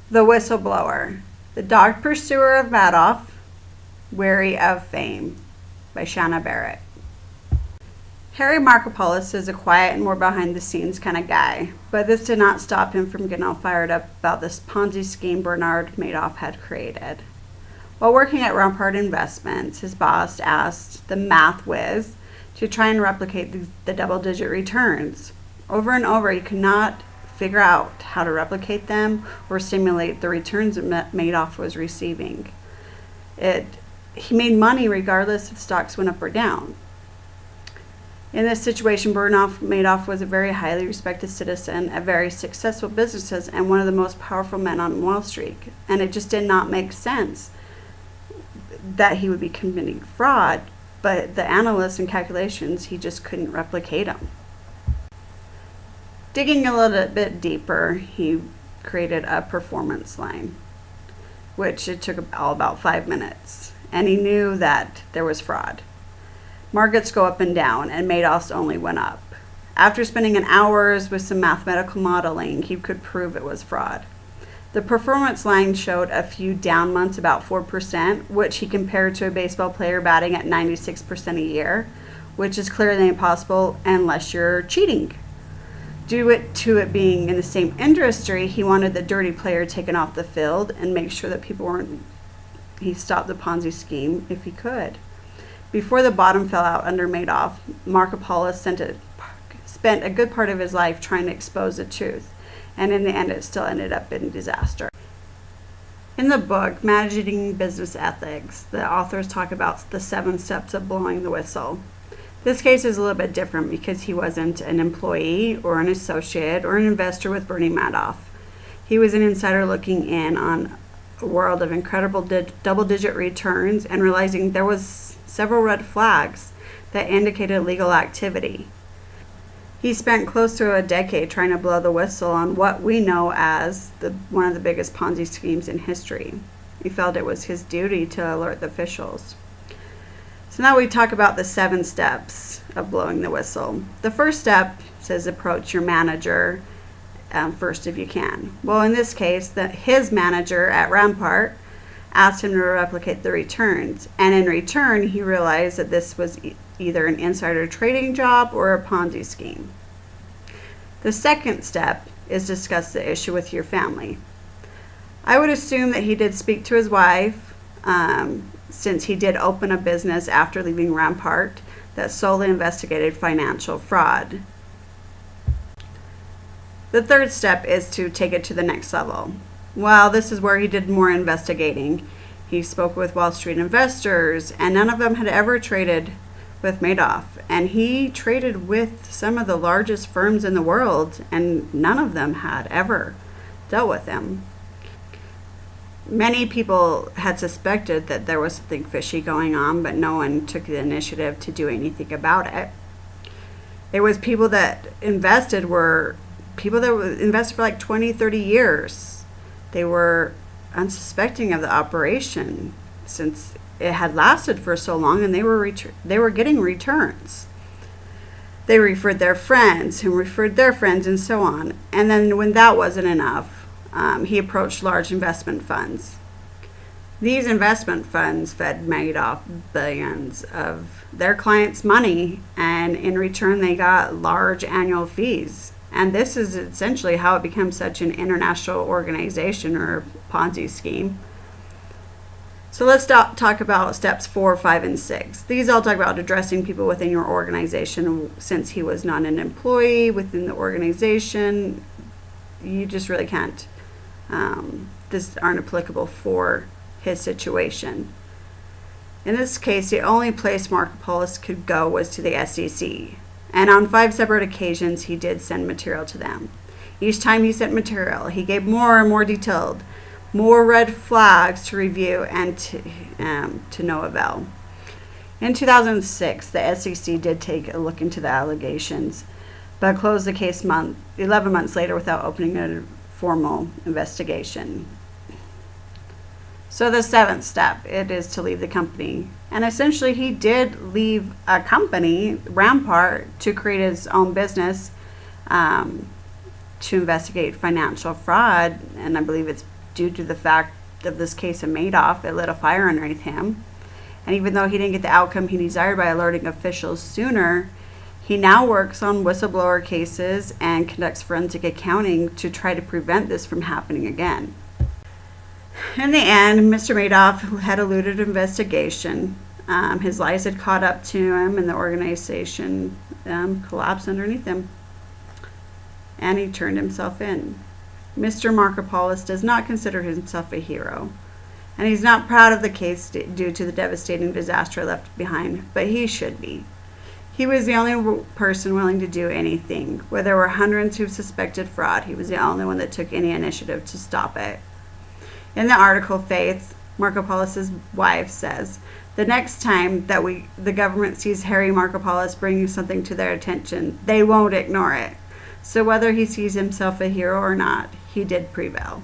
The Whistleblower, The Dog Pursuer of Madoff, Weary of Fame by Shanna Barrett. Harry Markopolos is a quiet and more behind-the-scenes kind of guy, but this did not stop him from getting all fired up about this Ponzi scheme Bernard Madoff had created. While working at Rampart Investments, his boss asked the math whiz to try and replicate the double-digit returns. Over and over, he could not figure out how to replicate them or simulate the returns that Madoff was receiving. He made money regardless if stocks went up or down. In this situation, Madoff was a very highly respected citizen, a very successful business, and one of the most powerful men on Wall Street. And it just did not make sense that he would be committing fraud, but the analysts and calculations, he just couldn't replicate them. Digging a little bit deeper, he created a performance line, which it took all about 5 minutes, and he knew that there was fraud. Markets go up and down, and Madoff's only went up. After spending hours with some mathematical modeling, he could prove it was fraud. The performance line showed a few down months, about 4%, which he compared to a baseball player batting at 96% a year, which is clearly impossible unless you're cheating. Due to it being in the same industry, he wanted the dirty player taken off the field and make sure that he stopped the Ponzi scheme if he could. Before the bottom fell out under Madoff, Markopolos spent a good part of his life trying to expose the truth, and in the end it still ended up in disaster. In the book, Managing Business Ethics, the authors talk about the 7 steps of blowing the whistle. This case is a little bit different because he wasn't an employee or an associate or an investor with Bernie Madoff. He was an insider looking in on a world of incredible double-digit returns and realizing there was several red flags that indicated illegal activity. He spent close to a decade trying to blow the whistle on what we know as one of the biggest Ponzi schemes in history. He felt it was his duty to alert the officials. So now we talk about the 7 steps of blowing the whistle. The first step says approach your manager first if you can. Well, in this case, his manager at Rampart asked him to replicate the returns, and in return he realized that this was either an insider trading job or a Ponzi scheme. The second step is discuss the issue with your family. I would assume that he did speak to his wife, since he did open a business after leaving Rampart that solely investigated financial fraud. The third step is to take it to the next level. Well, this is where he did more investigating. He spoke with Wall Street investors, and none of them had ever traded with Madoff. And he traded with some of the largest firms in the world, and none of them had ever dealt with him. Many people had suspected that there was something fishy going on, but no one took the initiative to do anything about it. It was people that invested for like 20, 30 years. They were unsuspecting of the operation since it had lasted for so long, and they were getting returns. They referred their friends, who referred their friends, and so on. And then when that wasn't enough, he approached large investment funds. These investment funds fed Madoff billions of their clients' money, and in return they got large annual fees. And this is essentially how it becomes such an international organization or Ponzi scheme. So let's talk about steps 4, 5, and 6. These all talk about addressing people within your organization. Since he was not an employee within the organization, you just really can't. These aren't applicable for his situation. In this case, the only place Markopolos could go was to the SEC. And on 5 separate occasions, he did send material to them. Each time he sent material, he gave more and more detailed, more red flags to review and to no avail. In 2006, the SEC did take a look into the allegations, but closed the case 11 months later without opening a formal investigation. So the 7th step, it is to leave the company. And essentially he did leave a company, Rampart, to create his own business to investigate financial fraud, and I believe it's due to the fact of this case of Madoff. It lit a fire underneath him. And even though he didn't get the outcome he desired by alerting officials sooner, he now works on whistleblower cases and conducts forensic accounting to try to prevent this from happening again. In the end, Mr. Madoff had eluded investigation. His lies had caught up to him, and the organization collapsed underneath him. And he turned himself in. Mr. Markopolos does not consider himself a hero, and he's not proud of the case due to the devastating disaster left behind, but he should be. He was the only person willing to do anything. Where there were hundreds who suspected fraud, he was the only one that took any initiative to stop it. In the article, Faith, Markopolos' wife, says, "The next time that the government sees Harry Markopolos bringing something to their attention, they won't ignore it. So whether he sees himself a hero or not, he did prevail."